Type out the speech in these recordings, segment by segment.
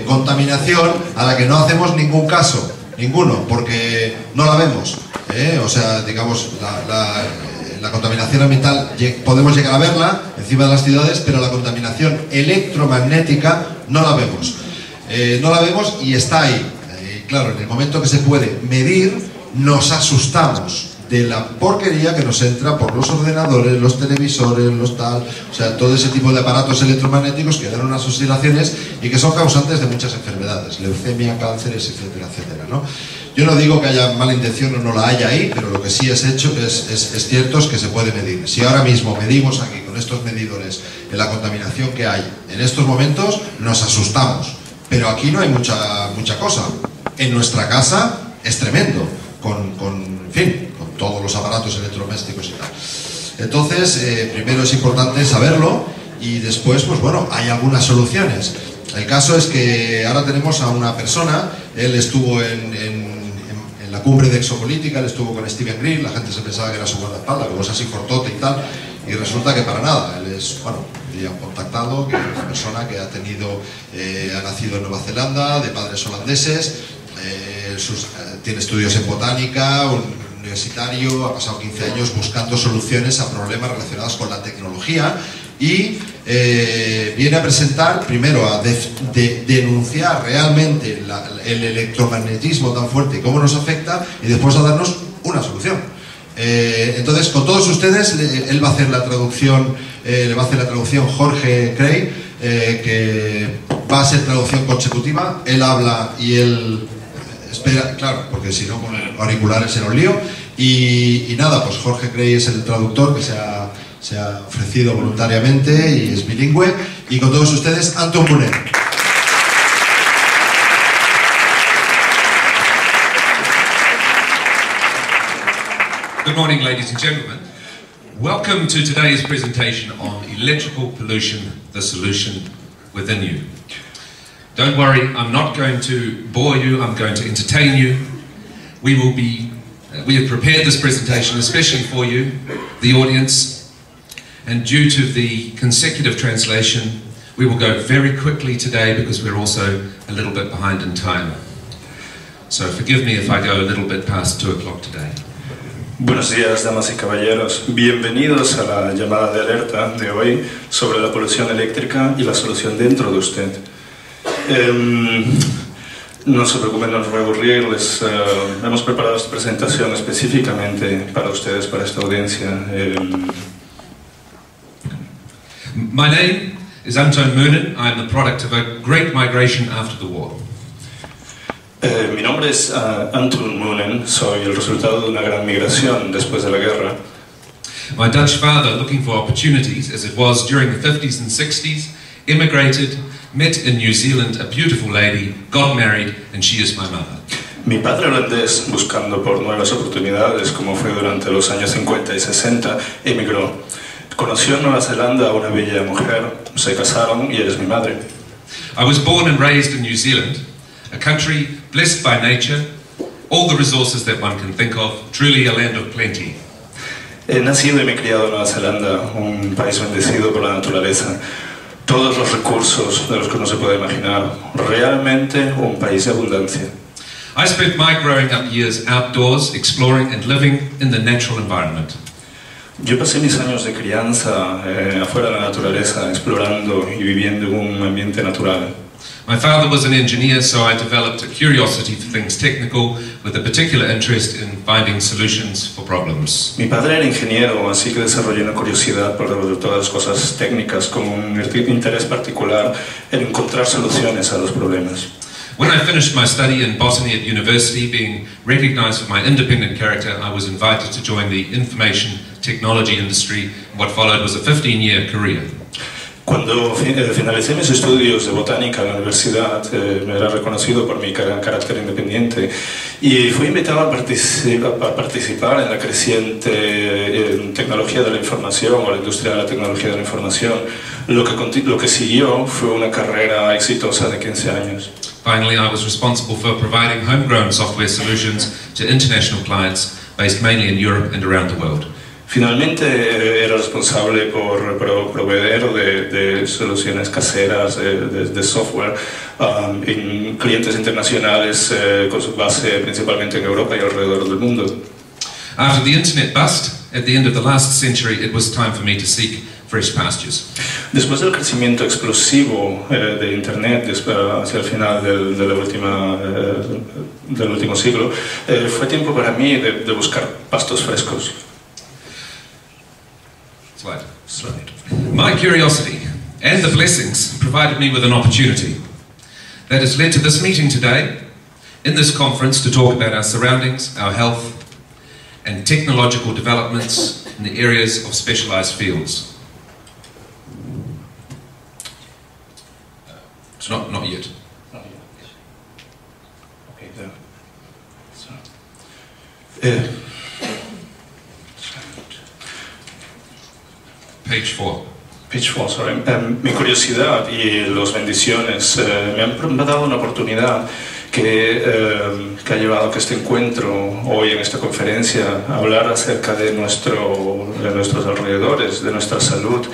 contaminación a la que no hacemos ningún caso, ninguno, porque no la vemos. O sea, digamos, la contaminación ambiental podemos llegar a verla encima de las ciudades, pero la contaminación electromagnética no la vemos. No la vemos y está ahí. Claro, en el momento que se puede medir, nos asustamos de la porquería que nos entra por los ordenadores, los televisores, los tal, o sea, todo ese tipo de aparatos electromagnéticos que dan unas oscilaciones y que son causantes de muchas enfermedades, leucemia, cánceres, etcétera, etcétera, ¿no? Yo no digo que haya mala intención o no la haya ahí, pero lo que sí es cierto es que se puede medir. Si ahora mismo medimos aquí con estos medidores en la contaminación que hay en estos momentos, nos asustamos, pero aquí no hay mucha cosa. En nuestra casa es tremendo, en fin, con todos los aparatos electrodomésticos y tal. Entonces, primero es importante saberlo y después, pues bueno, hay algunas soluciones. El caso es que ahora tenemos a una persona, él estuvo en la cumbre de exopolítica, él estuvo con Steven Green, la gente se pensaba que era su guardaespaldas, que es así cortote y tal, y resulta que para nada. Él es, bueno, ya han contactado, que es una persona que ha nacido en Nueva Zelanda, de padres holandeses, tiene estudios en botánica, universitario, ha pasado 15 años buscando soluciones a problemas relacionados con la tecnología y viene a presentar, primero a denunciar realmente el electromagnetismo tan fuerte y cómo nos afecta, y después a darnos una solución. Entonces, con todos ustedes, él va a hacer la traducción, le va a hacer la traducción Jorge Cray, que va a ser traducción consecutiva. Él habla y él espera, claro, porque si no con auriculares era un lío. Y nada, pues Jorge Cray es el traductor que se ha ofrecido voluntariamente y es bilingüe. Y con todos ustedes, Antoon Moonen. Good morning, ladies and gentlemen. Welcome to today's presentation on electrical pollution, the solution within you. Don't worry, I'm not going to bore you, I'm going to entertain you. We have prepared this presentation especially for you, the audience, and due to the consecutive translation, we will go very quickly today because we're also a little bit behind in time. So forgive me if I go a little bit past 2 o'clock today. Buenos días, damas y caballeros. Bienvenidos a la llamada de alerta de hoy sobre la polución eléctrica y la solución dentro de usted. No se preocupen, no nos voy a aburrir. Hemos preparado esta presentación específicamente para ustedes, para esta audiencia. My name is Antoon Moonen. I am the product of a great migration after the war. Mi nombre es Antoon Moonen, soy el resultado de una gran migración después de la guerra. My Dutch father, looking for opportunities, as it was during the 50s and 60s, immigrated, met in New Zealand a beautiful lady, got married, and she is my mother. Mi padre holandés, buscando por nuevas oportunidades, como fue durante los años 50 y 60, emigró. Conoció en Nueva Zelanda a una bella mujer, se casaron y ella es mi madre. I was born and raised in New Zealand, a country blessed by nature, all the resources that one can think of, truly a land of plenty. He nacido y me he criado en Nueva Zelanda, un país bendecido por la naturaleza. Todos los recursos de los que uno se puede imaginar, realmente un país de abundancia. I spent my growing up years outdoors, exploring and living in the natural environment. Yo pasé mis años de crianza afuera de la naturaleza, explorando y viviendo en un ambiente natural. My father was an engineer, so I developed a curiosity for things technical, with a particular interest in finding solutions for problems. Mi padre era ingeniero, así que desarrollé una curiosidad por todas las cosas técnicas, con un interés particular en encontrar soluciones a los problemas. When I finished my study in botany at university, being recognized for my independent character, I was invited to join the information technology industry. What followed was a 15-year career. Cuando finalicé mis estudios de botánica en la universidad, me era reconocido por mi carácter independiente y fui invitado a participar en la creciente tecnología de la información, o la industria de la tecnología de la información. Lo que siguió fue una carrera exitosa de 15 años. Finally, I was responsible for providing homegrown software solutions to international clients based mainly in Europe and around the world. Finalmente era responsable por proveer de soluciones caseras de software en clientes internacionales con su base principalmente en Europa y alrededor del mundo. After the internet bust, at the end of the last century, it was time for me to seek fresh pastures. Después del crecimiento explosivo de Internet hacia el final del último siglo, fue tiempo para mí de buscar pastos frescos. Slide. My curiosity and the blessings provided me with an opportunity that has led to this meeting today, in this conference, to talk about our surroundings, our health, and technological developments in the areas of specialized fields. It's not yet. Okay, Page 4. Page 4, sorry. Mi curiosidad y las bendiciones me han dado una oportunidad que ha llevado a que este encuentro, hoy en esta conferencia, a hablar acerca de nuestros alrededores, de nuestra salud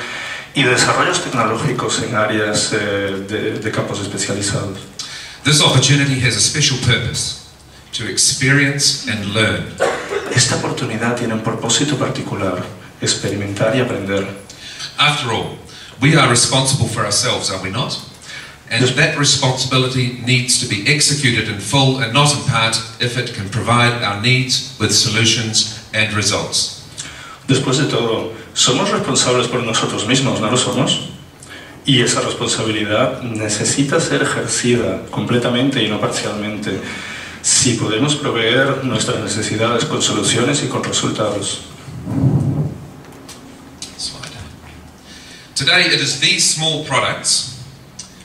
y de desarrollos tecnológicos en áreas de campos especializados. This opportunity has a special purpose, to experience and learn. Esta oportunidad tiene un propósito particular, experimentar y aprender. After all, we are responsible for ourselves, are we not? And that responsibility needs to be executed in full and not in part if it can provide our needs with solutions and results. Después de todo, somos responsables por nosotros mismos, ¿no lo somos? Y esa responsabilidad necesita ser ejercida completamente y no parcialmente, si podemos proveer nuestras necesidades con soluciones y con resultados. Today it is these small products,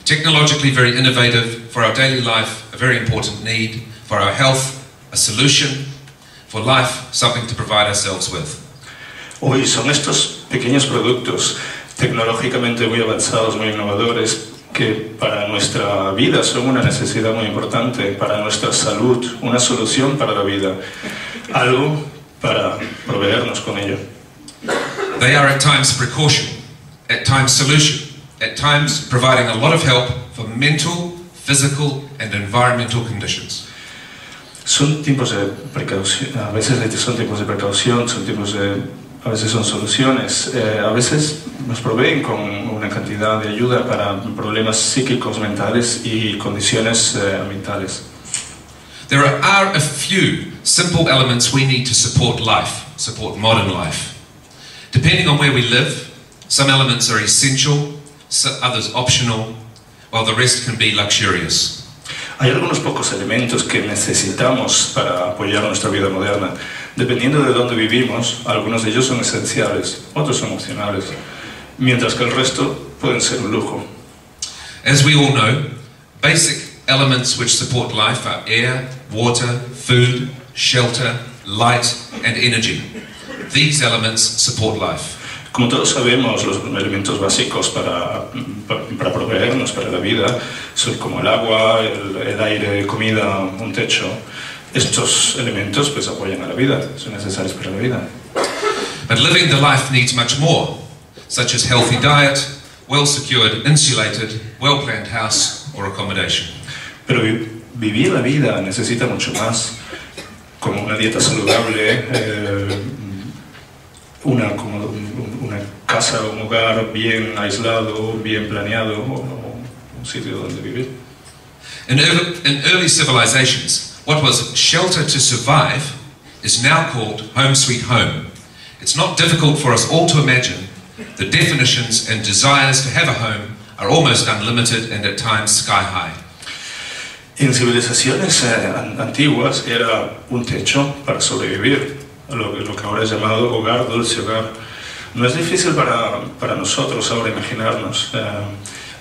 technologically very innovative, for our daily life a very important need, for our health a solution, for life something to provide ourselves with. Hoy son estos pequeños productos tecnológicamente muy avanzados, muy innovadores, que para nuestra vida son una necesidad muy importante, para nuestra salud, una solución para la vida, algo para proveernos con ello. They are at times precaution, at times solution, at times providing a lot of help for mental, physical and environmental conditions. Son tiempos de precaución, a veces son tiempos de precaución, a veces son soluciones, a veces nos proveen con una cantidad de ayuda para problemas psíquicos, mentales y condiciones ambientales. There are a few simple elements we need to support life, support modern life. Depending on where we live, some elements are essential, others optional, while the rest can be luxurious. Hay algunos pocos elementos que necesitamos para apoyar nuestra vida moderna. Dependiendo de dónde vivimos, algunos de ellos son esenciales, otros son opcionales, mientras que el resto pueden ser un lujo. As we all know, basic elements which support life are air, water, food, shelter, light and energy. These elements support life. Como todos sabemos, los elementos básicos para proveernos para la vida son como el agua, el aire, comida, un techo. Estos elementos pues apoyan a la vida, son necesarios para la vida. But living the life needs much more, such as healthy diet, well-secured, insulated, well-planned house or accommodation. Pero vivir la vida necesita mucho más, como una dieta saludable, una casa o un hogar bien aislado, bien planeado, o un sitio donde vivir. In early civilizations, what was shelter to survive is now called home sweet home. It's not difficult for us all to imagine the definitions and desires to have a home are almost unlimited and at times sky high. En civilizaciones antiguas era un techo para sobrevivir, lo que ahora es llamado hogar, dulce hogar. No es difícil para nosotros ahora imaginarnos.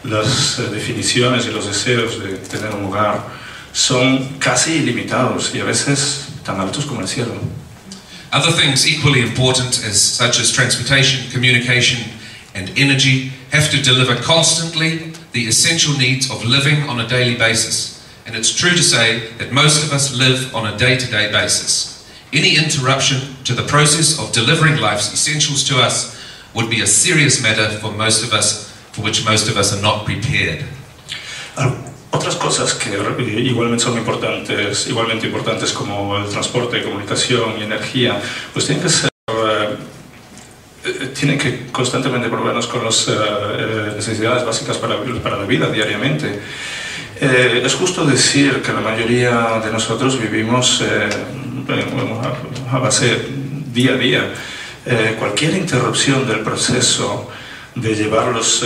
Las definiciones y los deseos de tener un hogar son casi ilimitados y a veces tan altos como el cielo. Other things equally important, such as transportation, communication and energy, have to deliver constantly the essential needs of living on a daily basis. And it's true to say that most of us live on a day-to-day basis. Any interruption to the process of delivering life's essentials to us would be a serious matter for most of us, for which most of us are not prepared. Otras cosas que igualmente son igualmente importantes como el transporte, comunicación y energía, pues tienen que constantemente proveernos con las necesidades básicas para la vida diariamente. Es justo decir que la mayoría de nosotros vivimos a base día a día. Cualquier interrupción del proceso de llevar los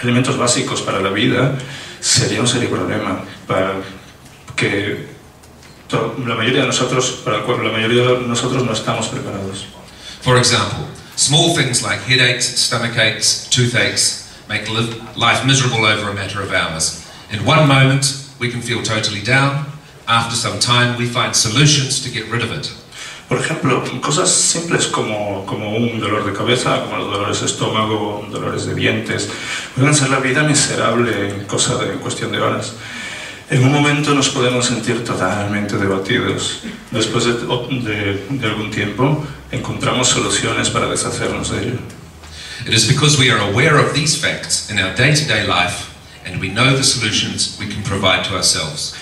elementos básicos para la vida sería un serio problema para que la mayoría de nosotros, para el cual la mayoría de nosotros no estamos preparados. For example, small things like headaches, stomach aches, toothaches make life miserable over a matter of hours. In one moment, we can feel totally down. After some time, we find solutions to get rid of it. Por ejemplo, cosas simples como un dolor de cabeza, como los dolores de estómago, dolores de dientes, pueden hacer la vida miserable en cuestión de horas. En un momento nos podemos sentir totalmente debatidos. Después de algún tiempo, encontramos soluciones para deshacernos de ello. It is because we are aware of these facts in our day-to-day life and we know the solutions we can provide to ourselves.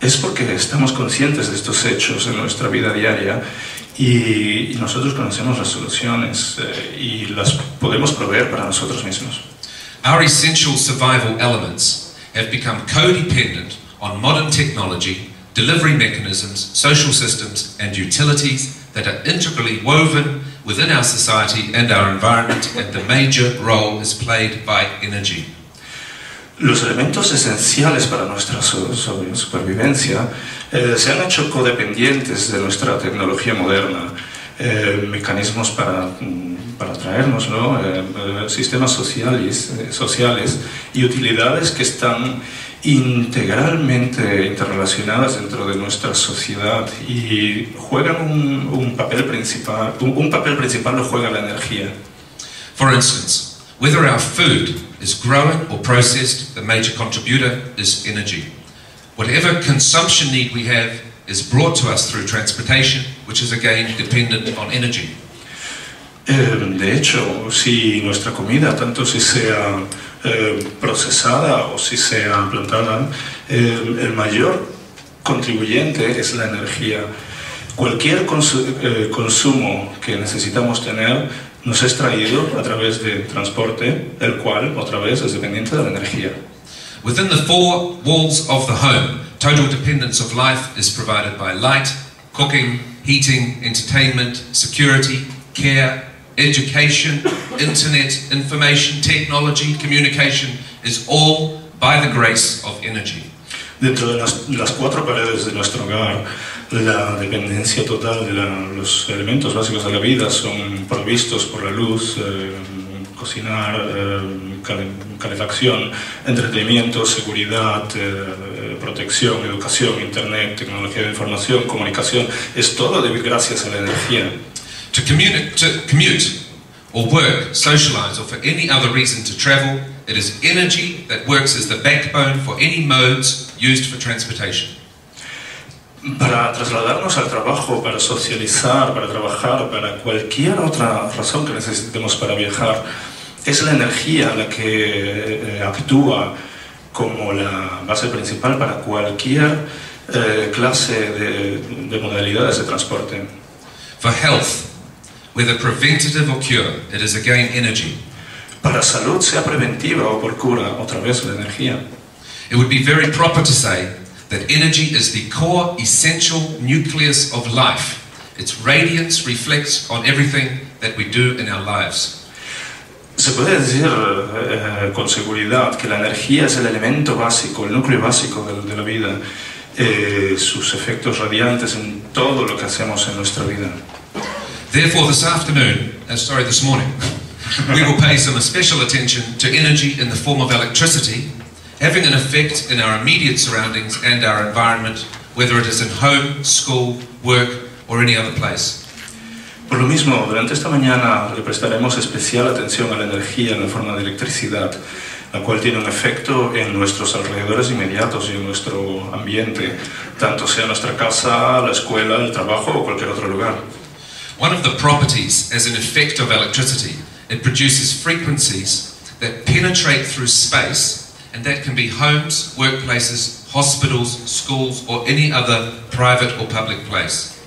Es porque estamos conscientes de estos hechos en nuestra vida diaria y nosotros conocemos las soluciones y las podemos proveer para nosotros mismos. Our essential survival elements have become codependent on modern technology, delivery mechanisms, social systems and utilities that are integrally woven within our society and our environment, and the major role is played by energy. Los elementos esenciales para nuestra supervivencia se han hecho codependientes de nuestra tecnología moderna, mecanismos para atraernos, ¿no? Sistemas sociales y utilidades que están integralmente interrelacionadas dentro de nuestra sociedad y juegan un papel principal. Un papel principal lo juega la energía. For instance, whether our food is grown or processed, the major contributor is energy. Whatever consumption need we have is brought to us through transportation, which is again dependent on energy. De hecho, si nuestra comida, tanto si sea procesada o si sea plantada, el mayor contribuyente es la energía. Cualquier consumo que necesitamos tener nos es traído a través de transporte, el cual, otra vez, es dependiente de la energía. Within the four walls of the home, total dependence of life is provided by light, cooking, heating, entertainment, security, care, education, internet, information, technology, communication is all by the grace of energy. Dentro de las cuatro paredes de nuestro hogar, la dependencia total de los elementos básicos de la vida son provistos por la luz, cocinar, calefacción, entretenimiento, seguridad, protección, educación, internet, tecnología de información, comunicación. Es todo gracias a la energía. To commute or work, socialize, or for any other reason to travel, it is energy that works as the backbone for any modes used for transportation. Para trasladarnos al trabajo, para socializar, para trabajar, para cualquier otra razón que necesitemos para viajar, es la energía la que actúa como la base principal para cualquier clase de modalidades de transporte. For health, whether preventative or cure, it is again energy. Para salud, sea preventiva o por cura, otra vez la energía. It would be very proper to say that energy is the core essential nucleus of life. Its radiance reflects on everything that we do in our lives. Se puede decir con seguridad que la energía es el elemento básico, el núcleo básico de la vida, sus efectos radiantes en todo lo que hacemos en nuestra vida. Therefore, this morning, we will pay some special attention to energy in the form of electricity, having an effect in our immediate surroundings and our environment, whether it is in home, school, work, or any other place. Por lo mismo, durante esta mañana le prestaremos especial atención a la energía en la forma de electricidad, la cual tiene un efecto en nuestros alrededores inmediatos y en nuestro ambiente, tanto sea nuestra casa, la escuela, el trabajo o cualquier otro lugar. One of the properties as an effect of electricity, it produces frequencies that penetrate through space, and that can be homes, workplaces, hospitals, schools, or any other private or public place.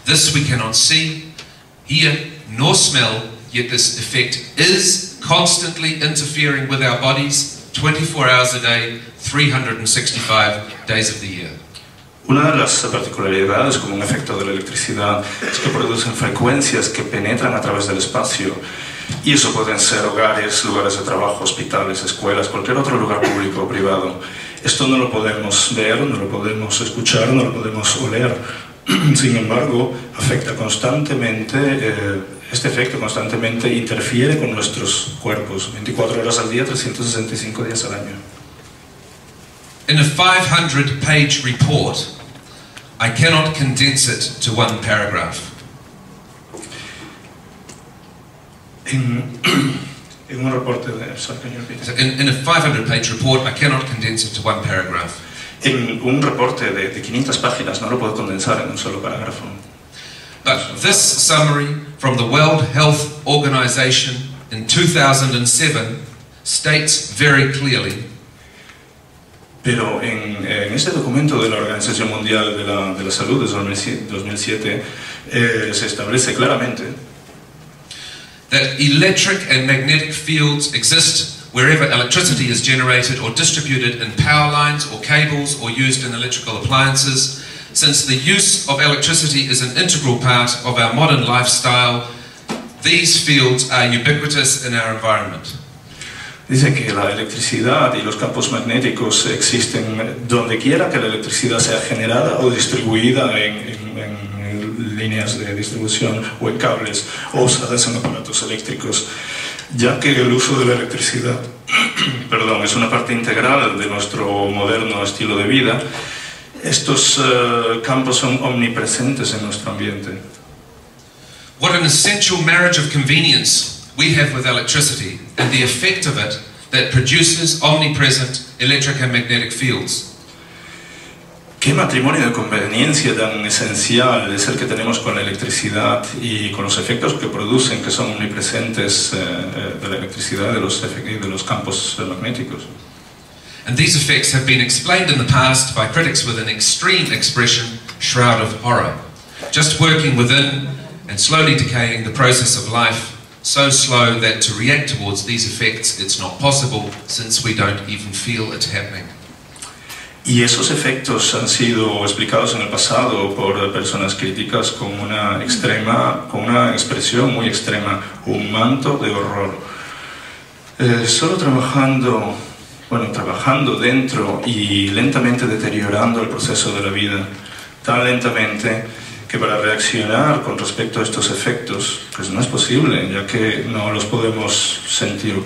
This we cannot see, hear, nor smell, yet this effect is constantly interfering with our bodies 24 hours a day, 365 days of the year. Una de las particularidades como un efecto de la electricidad es que producen frecuencias que penetran a través del espacio, y eso pueden ser hogares, lugares de trabajo, hospitales, escuelas, cualquier otro lugar público o privado. Esto no lo podemos ver, no lo podemos escuchar, no lo podemos oler. Sin embargo, afecta constantemente, este efecto constantemente interfiere con nuestros cuerpos, 24 horas al día, 365 días al año. In a 500-page report, I cannot condense it to one paragraph. En un reporte de... Sorry, can you repeat? So in a 500-page report, I cannot condense it to one paragraph. En un reporte de 500 páginas no lo puedo condensar en un solo parágrafo. But this summary from the World Health Organization in 2007 states very clearly. Pero en este documento de la Organización Mundial de la Salud de 2007 se establece claramente that electric and magnetic fields exist wherever electricity is generated or distributed in power lines or cables or used in electrical appliances. Since the use of electricity is an integral part of our modern lifestyle, these fields are ubiquitous in our environment. Dice que la electricidad y los campos magnéticos existen donde quiera que la electricidad sea generada o distribuida en líneas de distribución o en cables o usadas en aparatos eléctricos, ya que el uso de la electricidad es una parte integral de nuestro moderno estilo de vida. Estos campos son omnipresentes en nuestro ambiente. What an essential marriage of convenience we have with electricity and the effect of it that produces omnipresent electric and magnetic fields. Qué matrimonio de conveniencia tan esencial es el que tenemos con la electricidad y con los efectos que producen, que son omnipresentes de la electricidad y de los campos magnéticos. And these effects have been explained in the past by critics with an extreme expression, shroud of horror. Just working within and slowly decaying the process of life, so slow that to react towards these effects it's not possible, since we don't even feel it happening. Y esos efectos han sido explicados en el pasado por personas críticas con una expresión muy extrema, un manto de horror. Solo trabajando dentro y lentamente deteriorando el proceso de la vida, tan lentamente que para reaccionar con respecto a estos efectos, pues no es posible, ya que no los podemos sentir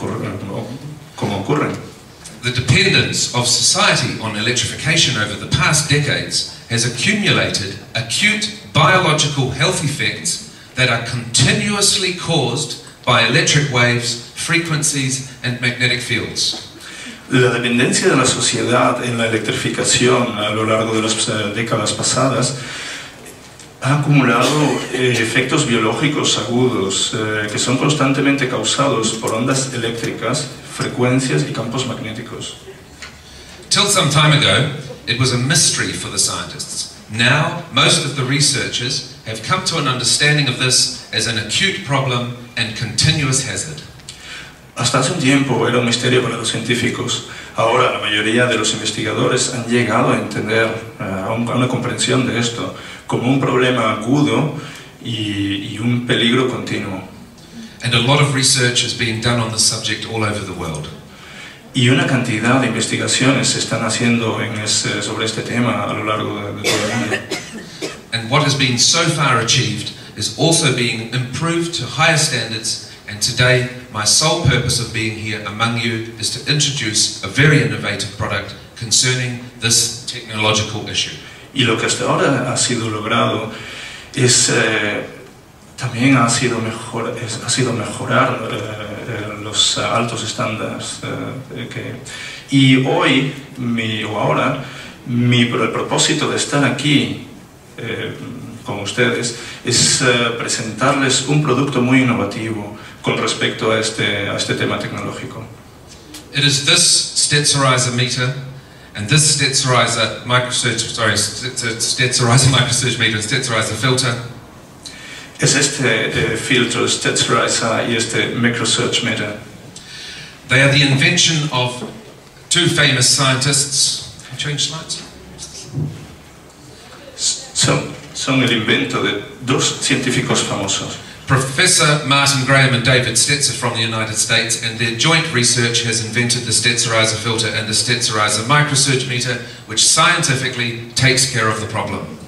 como ocurren. The dependence of society on electrification over the past decades has accumulated acute biological health effects that are continuously caused by electric waves, frequencies, and magnetic fields. La dependencia de la sociedad en la electrificación a lo largo de las décadas pasadas ha acumulado efectos biológicos agudos que son constantemente causados por ondas eléctricas, frecuencias y campos magnéticos. Till some time ago, it was a mystery for the scientists. Now, most of the researchers have come to an understanding of this as an acute problem and continuous hazard. Hasta hace un tiempo era un misterio para los científicos. Ahora la mayoría de los investigadores han llegado a entender, a una comprensión de esto, como un problema agudo y un peligro continuo. And a lot of research is being done on the subject all over the world. Y una cantidad de investigaciones se están haciendo sobre este tema a lo largo de todo el mundo. And what has been so far achieved is also being improved to higher standards. And today, my sole purpose of being here among you is to introduce a very innovative product concerning this technological issue. Y lo que hasta ahora ha sido logrado es también ha sido mejorar los altos estándares. Y hoy, el propósito de estar aquí con ustedes es presentarles un producto muy innovativo con respecto a este tema tecnológico. It is this Stetzerizer meter and this Stetzerizer microsurge meter and Stetzerizer filter. Es este filtro Stetzerizer y este microsurge meter. They are the invention of two famous scientists. Can you change slides? Son el invento de dos científicos famosos. Professor Martin Graham and David Stetzer from the United States, and their joint research has invented the Stetzerizer filter and the Stetzerizer microsurge meter, which scientifically takes care of the problem.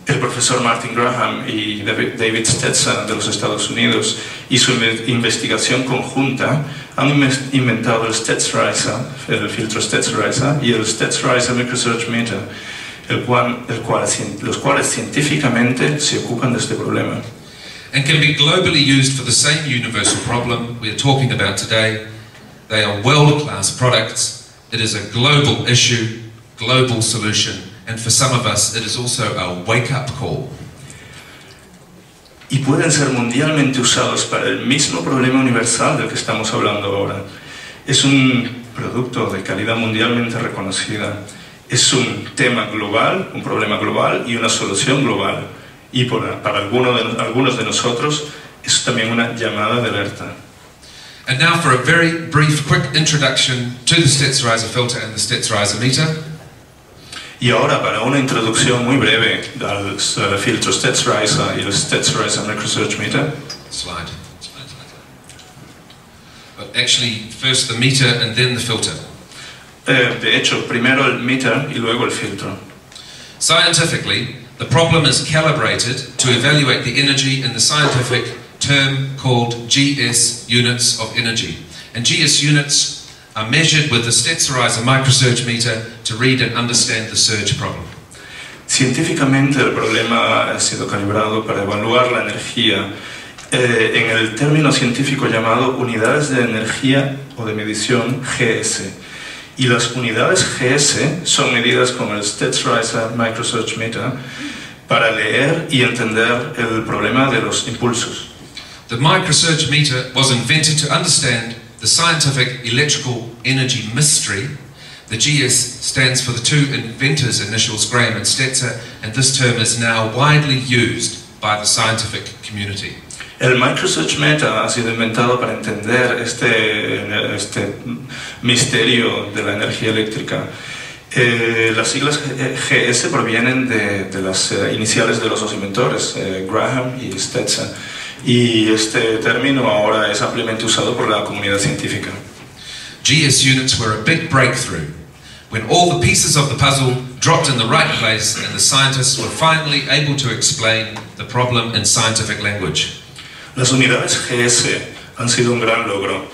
El profesor Martin Graham y David Stetzer de los Estados Unidos y su investigación conjunta han inventado el Stetzerizer, el filtro Stetzerizer y el Stetzerizer microsurge meter, los cuales científicamente se ocupan de este problema. And can be globally used for the same universal problem we are talking about today. They are world-class products. It is a global issue, global solution, and for some of us it is also a wake-up call. Y pueden ser mundialmente usados para el mismo problema universal del que estamos hablando ahora. Es un producto de calidad mundialmente reconocida. Es un tema global, un problema global y una solución global. Y para algunos de nosotros es también una llamada de alerta. And now for a very brief, quick introduction to the Stetzerizer filter and the Stetzerizer meter. Y ahora para una introducción muy breve al filtro Stetzerizer y el Stetzerizer microsurge meter. Slide. But actually, first the meter and then the filter. De hecho, primero el meter y luego el filtro. Scientifically, the problem is calibrated to evaluate the energy in the scientific term called GS units of energy. And GS units are measured with the Stetzerizer microsurge meter to read and understand the surge problem. Científicamente el problema ha sido calibrado para evaluar la energía en el término científico llamado unidades de energía o de medición GS. Y las unidades GS son medidas con el Stetzerizer microsurge meter para leer y entender el problema de los impulsos. The microsurge meter was invented to understand the scientific electrical energy mystery. The GS stands for the two inventors' initials, Graham and Stetzer, and this term is now widely used by the scientific community. El microsurge meter ha sido inventado para entender este misterio de la energía eléctrica. Las siglas GS provienen de las iniciales de los dos inventores, Graham y Stetzer, y este término ahora es ampliamente usado por la comunidad científica. GS units were a big breakthrough when all the pieces of the puzzle dropped in the right place and the scientists were finally able to explain the problem in scientific language. Las unidades GS han sido un gran logro.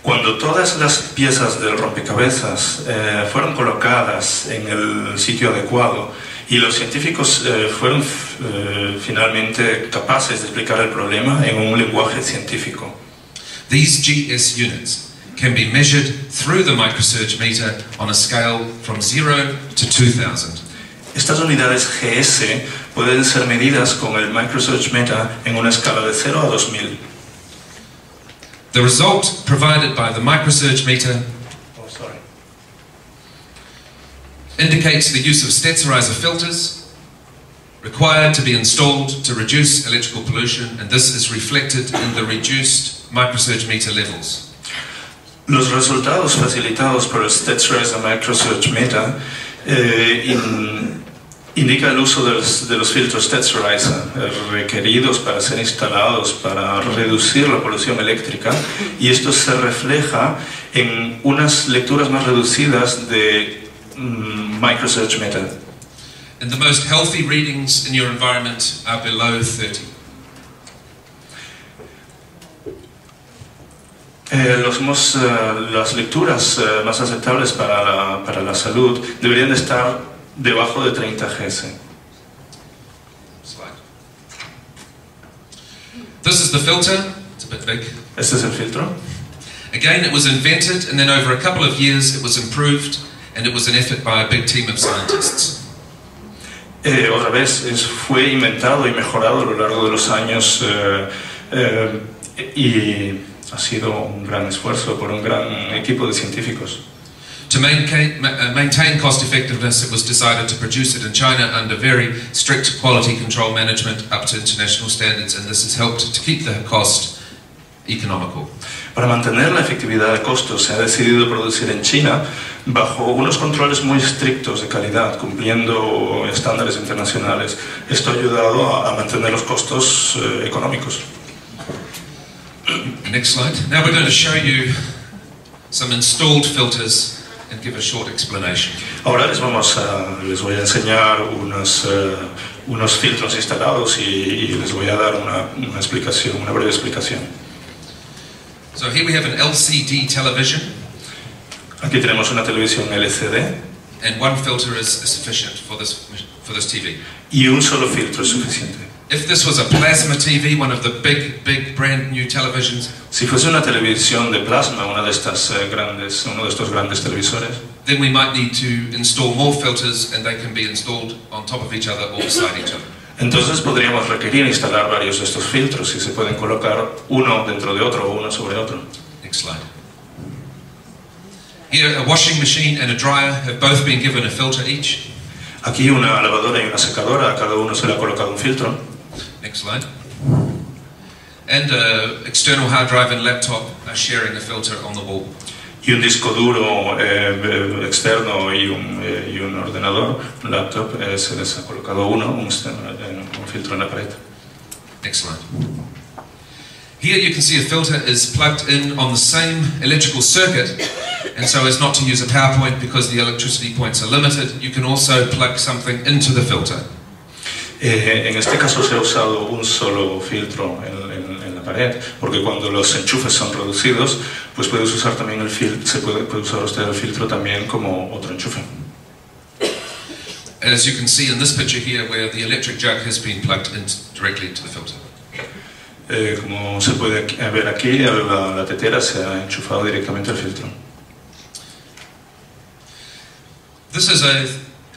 Cuando todas las piezas del rompecabezas fueron colocadas en el sitio adecuado y los científicos fueron finalmente capaces de explicar el problema en un lenguaje científico. These GS units can be measured through the microsurge meter on a scale from 0 to 2000. Estas unidades GS pueden ser medidas con el microsurge meter en una escala de 0 a 2000. The result provided by the microsurge meter indicates the use of Stetzerizer filters required to be installed to reduce electrical pollution, and this is reflected in the reduced microsurge meter levels. Los resultados facilitados por el Stetzerizer microsurge meter indica el uso de los filtros Stetzerizer requeridos para ser instalados para reducir la polución eléctrica, y esto se refleja en unas lecturas más reducidas de microsurge meter. And the most healthy readings in your environment are below 30. Las lecturas más aceptables para la salud deberían de estar debajo de 30 GS. This is the filter. It's a bit big. Este es el filtro. Again, it was invented, and then over a couple of years it was improved, and it was an effort by a big team of scientists. Otra vez fue inventado y mejorado a lo largo de los años y ha sido un gran esfuerzo por un gran equipo de científicos. To maintain cost effectiveness, it was decided to produce it in China under very strict quality control management up to international standards, and this has helped to keep the cost economical. Para mantener la efectividad de costos se ha decidido producir en China bajo unos controles muy estrictos de calidad, cumpliendo estándares internacionales. Esto ha ayudado a mantener los costos económicos. Next slide. Now we're going to show you some installed filters and give a short explanation. Ahora les voy a enseñar unos filtros instalados y les voy a dar una explicación, una breve explicación. So here we have an LCD television. Aquí tenemos una televisión LCD. And one filter is sufficient for this TV. Y un solo filtro es suficiente. If this was a plasma TV, one of the big brand new televisions, si fuese una televisión de plasma, uno de estos grandes televisores, then we might need to install more filters, and they can be installed on top of each other or beside each other. Entonces podríamos requerir instalar varios de estos filtros y se pueden colocar uno dentro de otro o uno sobre otro. Next slide. Here, a washing machine and a dryer have both been given a filter each. Aquí una lavadora y una secadora, a cada uno se le ha colocado un filtro. Next slide. And an external hard drive and laptop are sharing a filter on the wall. Y un disco duro externo y un ordenador, un laptop, se les ha colocado un filtro en la pared. Next slide. Here you can see a filter is plugged in on the same electrical circuit, and so as not to use a PowerPoint because the electricity points are limited, you can also plug something into the filter. En este caso se ha usado un solo filtro en la pared, porque cuando los enchufes son reducidos, pues puedes usar también puede usar usted el filtro también como otro enchufe. As you can see in this picture here, where the electric jug has been plugged in directly into the filter. Como se puede ver aquí, la tetera se ha enchufado directamente al filtro. This is an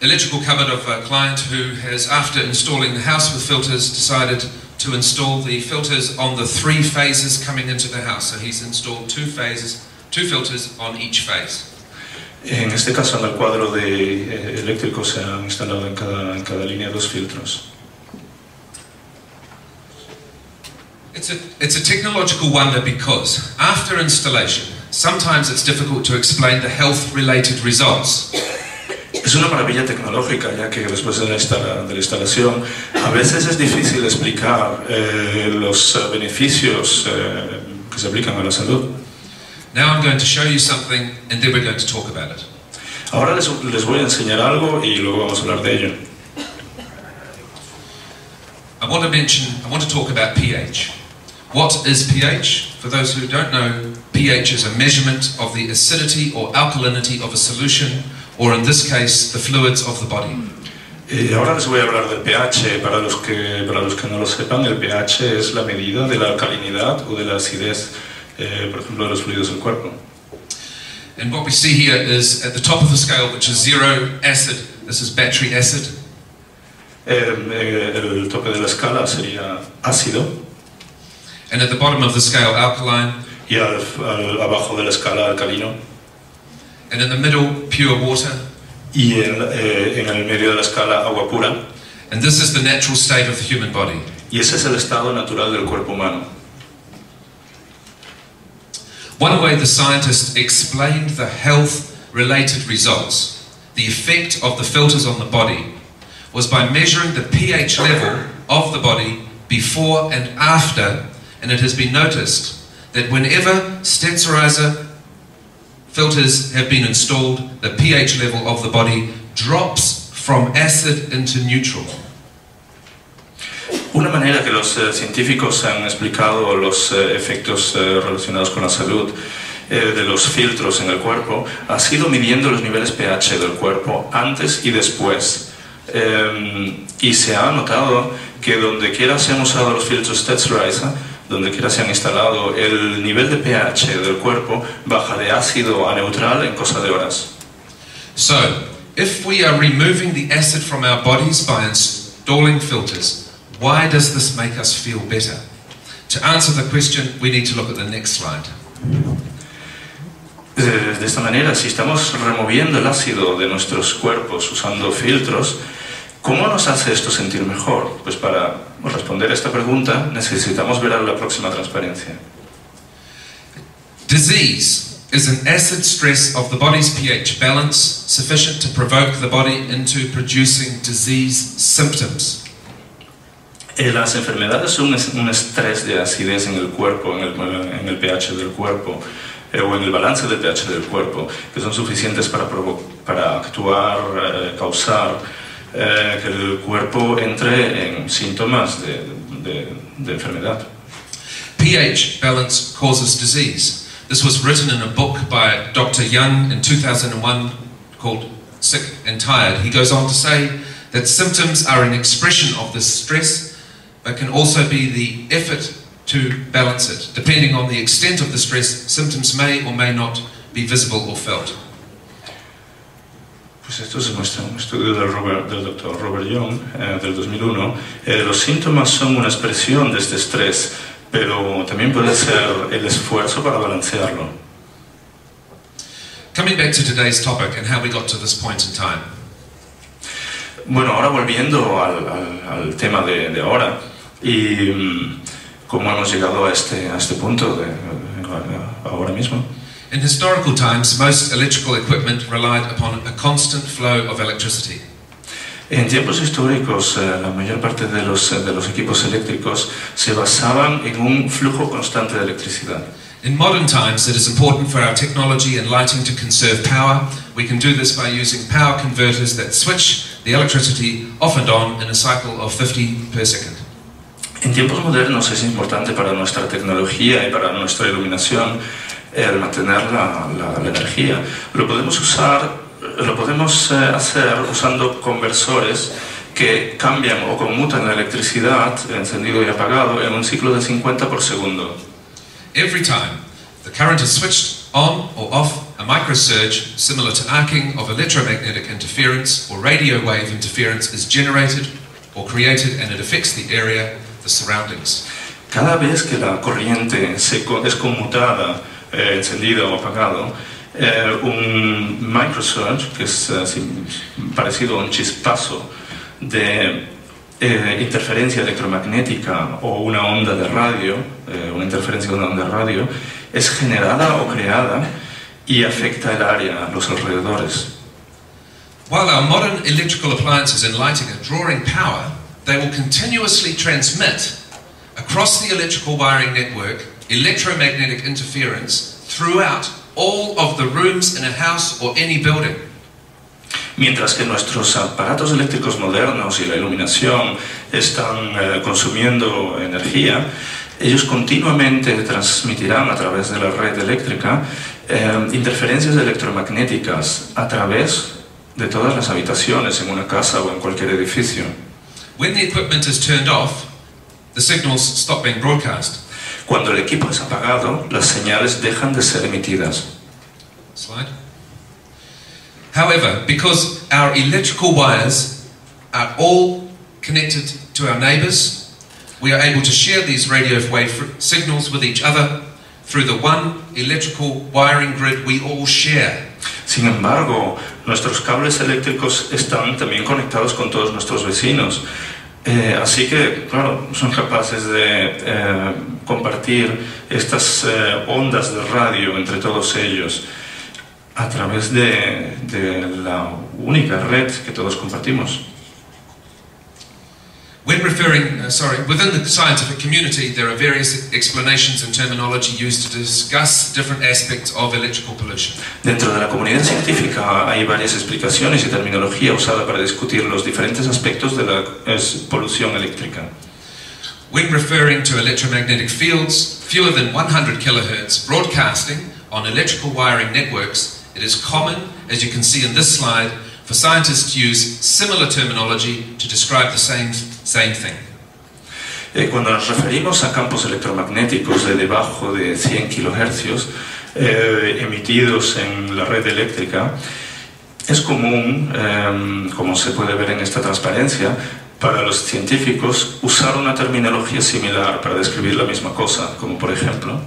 electrical cupboard of a client who has, after installing the house with filters, decided to install the filters on the 3 phases coming into the house. So he's installed 2 filters on each phase. En este caso, en el cuadro de eléctrico se han instalado en cada línea 2 filtros. It's a technological wonder because after installation, sometimes it's difficult to explain the health-related results. Es una maravilla tecnológica, ya que después de la instalación a veces es difícil explicar los beneficios que se aplican a la salud. Now I'm going to show you something, and then we're going to talk about it. Ahora les voy a enseñar algo y luego vamos a hablar de ello. I want to talk about pH. What is pH? For those who don't know, pH is a measurement of the acidity or alkalinity of a solution, or in this case, the fluids of the body. Ahora les voy a hablar del pH. Para los que no lo sepan, el pH es la medida de la alcalinidad o de la acidez, por ejemplo, de los fluidos del cuerpo. And what we see here is at the top of the scale, which is 0 acid. This is battery acid. El tope de la escala sería ácido. And at the bottom of the scale, alkaline. Y abajo de la escala, alcalino. And in the middle, pure water. Y en el medio de la escala, agua pura. And this is the natural state of the human body. Y ese es el estado natural del cuerpo humano. One way the scientists explained the health-related results, the effect of the filters on the body, was by measuring the pH level of the body before and after, and it has been noticed that whenever sterilizer filters have been installed, the pH level of the body drops from acid into neutral. Una manera que los científicos han explicado los efectos relacionados con la salud de los filtros en el cuerpo ha sido midiendo los niveles pH del cuerpo antes y después. Y se ha notado que donde quiera se han usado los filtros sterilizer, donde quiera se han instalado, el nivel de pH del cuerpo baja de ácido a neutral en cosa de horas. So, if we are removing the acid from our bodies by installing filters, why does this make us feel better? To answer the question, we need to look at the next slide. De esta manera, si estamos removiendo el ácido de nuestros cuerpos usando filtros, ¿cómo nos hace esto sentir mejor? Pues para responder a esta pregunta necesitamos ver a la próxima transparencia. Disease is an acid stress of the body's pH balance sufficient to provoke the body into producing disease symptoms. Las enfermedades son un estrés de acidez en el cuerpo, en el pH del cuerpo, o en el balance del pH del cuerpo, que son suficientes para actuar, causar que el cuerpo entre en síntomas de enfermedad. pH balance causes disease. This was written in a book by Dr. Young in 2001 called Sick and Tired. He goes on to say that symptoms are an expression of this stress, but can also be the effort to balance it. Depending on the extent of the stress, symptoms may or may not be visible or felt. Pues esto se muestra en un estudio del Dr. Robert Young del 2001. Los síntomas son una expresión de este estrés, pero también puede ser el esfuerzo para balancearlo. Coming back to today's topic and how we got to this point in time. Bueno, ahora volviendo al tema de ahora y cómo hemos llegado a este punto ahora mismo. In historical times, most electrical equipment relied upon a constant flow of electricity. En tiempos históricos, la mayor parte de los equipos eléctricos se basaban en un flujo constante de electricidad. In modern times, it is important for our technology and lighting to conserve power. We can do this by using power converters that switch the electricity off and on in a cycle of 50 per second. En tiempos modernos es importante para nuestra tecnología y para nuestra iluminación el mantener la energía. Lo podemos hacer usando conversores que cambian o conmutan la electricidad, encendido y apagado, en un ciclo de 50 por segundo. Every time the current is switched on or off, a microsurge similar to arcing of electromagnetic interference or radio wave interference is generated or created, and it affects the area, the surroundings. Cada vez que la corriente es conmutada, encendida o apagado, un microsurge, que es parecido a un chispazo de interferencia electromagnética o una onda de radio, una interferencia de una onda de radio, es generada o creada y afecta el área, los alrededores. While our modern electrical appliances and lighting are drawing power, they will continuously transmit across the electrical wiring network electromagnetic interference throughout all of the rooms in a house or any building. Mientras que nuestros aparatos eléctricos modernos y la iluminación están consumiendo energía, ellos continuamente transmitirán a través de la red eléctrica interferencias electromagnéticas a través de todas las habitaciones en una casa o en cualquier edificio. When the equipment is turned off, the signals stop being broadcast. Cuando el equipo es apagado, las señales dejan de ser emitidas. Slide. However, because our electrical wires are all connected to our neighbours, we are able to share these radio wave signals with each other through the one electrical wiring grid we all share. Sin embargo, nuestros cables eléctricos están también conectados con todos nuestros vecinos. Así que, claro, son capaces de compartir estas ondas de radio entre todos ellos a través de la única red que todos compartimos. When within the scientific community, there are various explanations and terminology used to discuss different aspects of electrical pollution. Dentro de la comunidad científica hay varias explicaciones y terminología usada para discutir los diferentes aspectos de la polución eléctrica. When referring to electromagnetic fields fewer than 100 kilohertz broadcasting on electrical wiring networks, it is common, as you can see in this slide, for scientists to use similar terminology to describe the same thing. Cuando nos referimos a campos electromagnéticos de debajo de 100 kilohercios emitidos en la red eléctrica, es común, como se puede ver en esta transparencia, para los científicos usar una terminología similar para describir la misma cosa, como por ejemplo,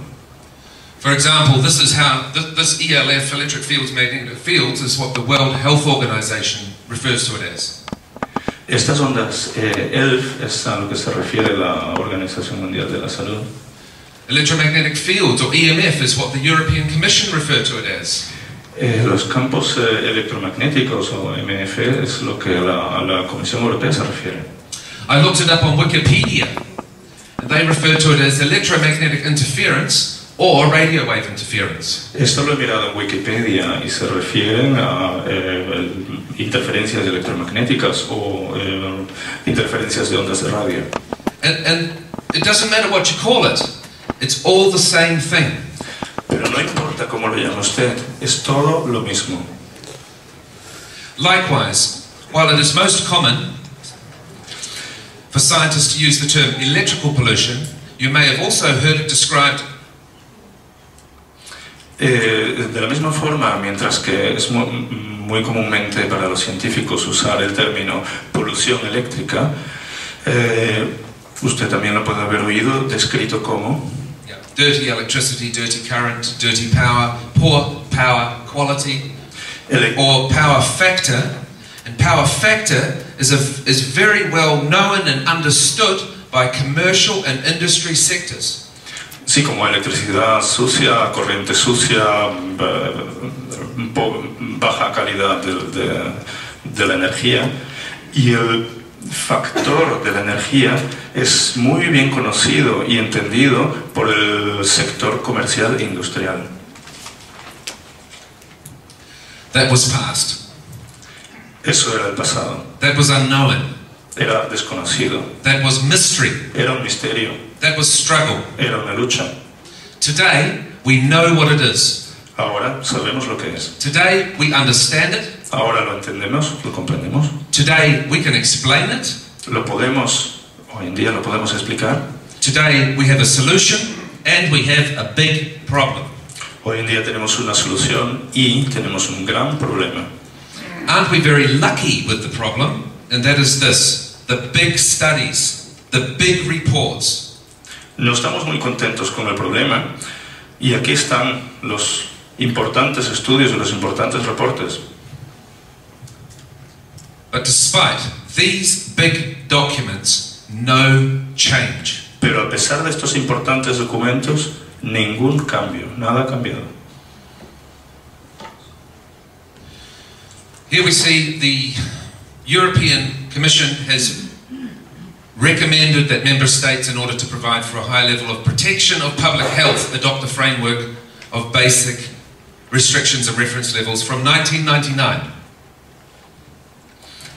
for example, this is how this ELF, electric fields, magnetic fields, is what the World Health Organization refers to it as. Estas ondas ELF es a lo que se refiere la Organización Mundial de la Salud. Electromagnetic fields, or EMF, is what the European Commission refer to it as. Los campos electromagnéticos o EMF es lo que la Comisión Europea se refiere. I looked it up on Wikipedia, and they refer to it as electromagnetic interference or radio wave interference. Esto lo he mirado en Wikipedia y se refieren a interferencias electromagnéticas o interferencias de ondas de radio. And it doesn't matter what you call it, it's all the same thing. Pero no importa cómo lo llame usted, es todo lo mismo. Likewise, while it is most common for scientists to use the term electrical pollution, you may have also heard it described. De la misma forma, mientras que es muy comúnmente para los científicos usar el término polución eléctrica, usted también lo puede haber oído descrito como dirty electricity, dirty current, dirty power, poor power quality, or power factor. And power factor is very well known and understood by commercial and industry sectors. Sí, como electricidad sucia, corriente sucia, baja calidad de la energía. Y el factor de la energía es muy bien conocido y entendido por el sector comercial e industrial. That was past. Eso era el pasado. That was unknown. Era desconocido. That was mystery. Era un misterio. That was struggle. Era una lucha. Today, we know what it is. Ahora sabemos lo que es. Today, we understand it. Ahora lo entendemos, lo comprendemos. Today, we can explain it. Hoy en día lo podemos explicar. Today, we have a solution and we have a big problem. Hoy en día tenemos una solución y tenemos un gran problema. Aren't we very lucky with the problem? And that is this, the big studies, the big reports. No estamos muy contentos con el problema y aquí están los importantes estudios y los importantes reportes. But despite these big documents, no change. Pero a pesar de estos importantes documentos, ningún cambio, nada ha cambiado. Here we see the European Commission has recommended that member states, in order to provide for a high level of protection of public health, adopt the framework of basic restrictions and reference levels from 1999.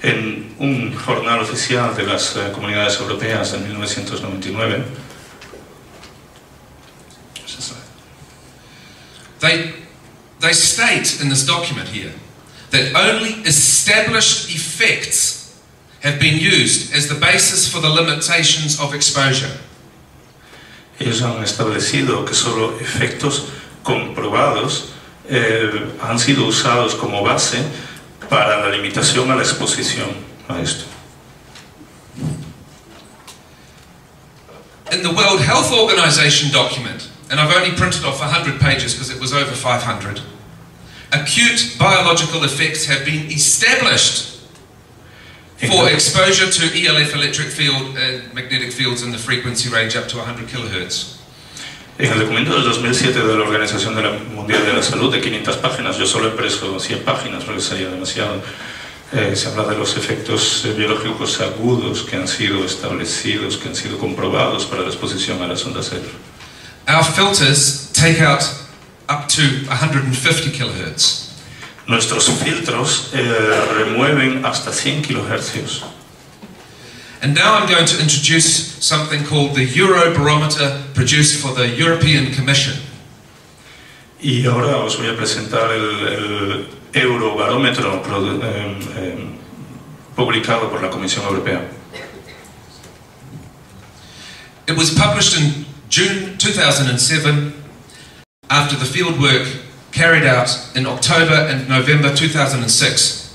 En un jornal oficial de las comunidades europeas en 1999, they state in this document here that only established effects have been used as the basis for the limitations of exposure. Ellos han establecido que solo efectos comprobados han sido usados como base para la limitación a la exposición a esto. In the World Health Organization document, and I've only printed off 100 pages because it was over 500, acute biological effects have been established for exposure to ELF electric field and magnetic fields in the frequency range up to 100 kilohertz. En el documento del 2007 de la Organización Mundial de la Salud, de 500 páginas, yo solo he impreso 100 páginas porque sería demasiado, se habla de los efectos biológicos agudos que han sido establecidos, que han sido comprobados para la exposición a las ondas ELF. Our filters take out up to 150 kilohertz. Nuestros filtros remueven hasta 100 kilohercios. And now I'm going to introduce something called the Eurobarometer produced for the European Commission. Y ahora os voy a presentar el Eurobarómetro publicado por la Comisión Europea. It was published in June 2007 after the field work carried out in October and November 2006.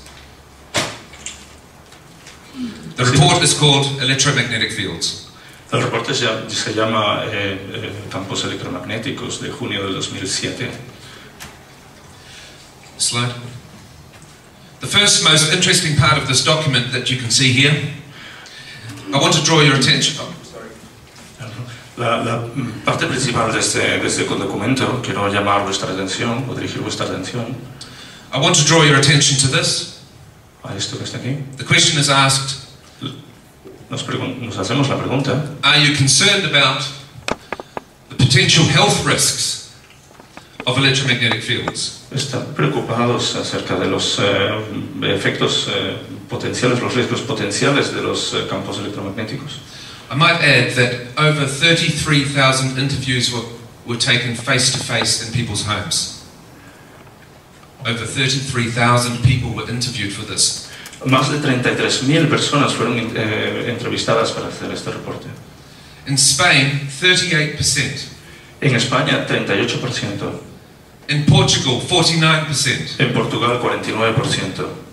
The report is called Electromagnetic Fields. El reporte se llama Campos electromagnéticos de junio del 2007. Slide. The first most interesting part of this document that you can see here, I want to draw your attention. La parte principal de este documento, quiero llamar vuestra atención o dirigir vuestra atención. I want to draw your attention to this. A esto que está aquí. The question is asked, Nos hacemos la pregunta: are you concerned about the potential health risks of electromagnetic fields? ¿Están preocupados acerca de los efectos potenciales, los riesgos potenciales de los campos electromagnéticos? I might add that over 33,000 interviews were taken face-to-face in people's homes. Over 33,000 people were interviewed for this. Más de 33.000 personas fueron entrevistadas para hacer este reporte. In Spain, 38%. En España, 38%. In Portugal, 49%. En Portugal, 49%.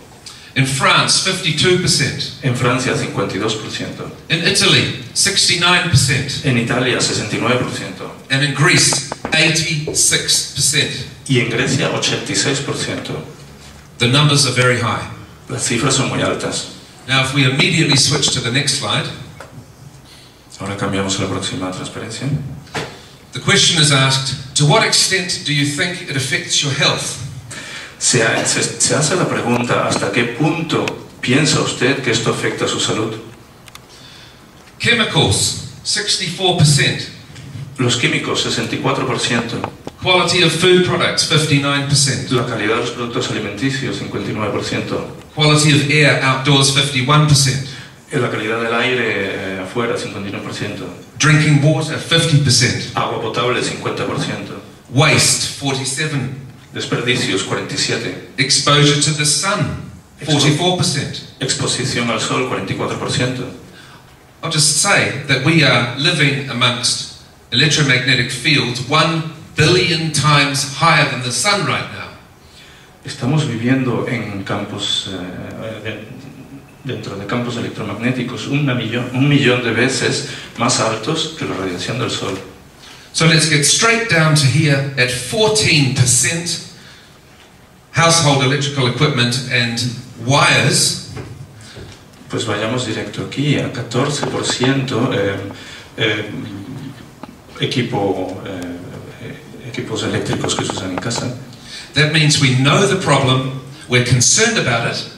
In France, 52%. En Francia, 52%. In Italy, 69%. En Italia, 69%. And in Greece, 86%. Y en Grecia, 86%. The numbers are very high. Las cifras son muy altas. Now, if we immediately switch to the next slide, Ahora cambiamos a la próxima transparencia. the question is asked, to what extent do you think it affects your health? Se hace la pregunta: ¿hasta qué punto piensa usted que esto afecta a su salud? Chemicals, 64%. Los químicos, 64%. Quality of food products, 59%. La calidad de los productos alimenticios, 59%. Quality of air outdoors, 51%. La calidad del aire afuera, 51%. Drinking water, 50%. Agua potable, 50%. Waste, 47%. Desperdicios, 47%. Exposure to the sun, 44%. Exposición al sol, 44%. I'll just say that we are living amongst electromagnetic fields 1 billion times higher than the sun right now. Estamos viviendo en campos, dentro de campos electromagnéticos un millón de veces más altos que la radiación del sol. So let's get straight down to here at 14% household electrical equipment and wires. Pues vayamos directo aquí a 14% equipos eléctricos que se usan en casa. That means we know the problem, we're concerned about it,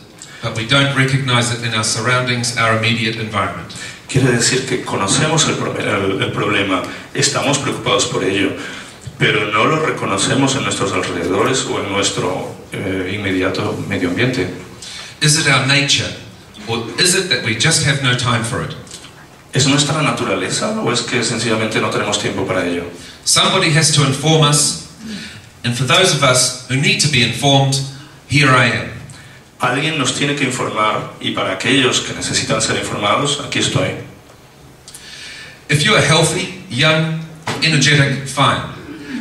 but we don't recognize it in our surroundings, our immediate environment. Quiere decir que conocemos el problema, estamos preocupados por ello, pero no lo reconocemos en nuestros alrededores o en nuestro inmediato medio ambiente. Is it our nature, or is it that we just have no time for it? ¿Es nuestra naturaleza o es que sencillamente no tenemos tiempo para ello? Somebody has to inform us, and for those of us who need to be informed, here I am. Alguien nos tiene que informar, y para aquellos que necesitan ser informados, aquí estoy. If you are healthy, young, energetic, fine.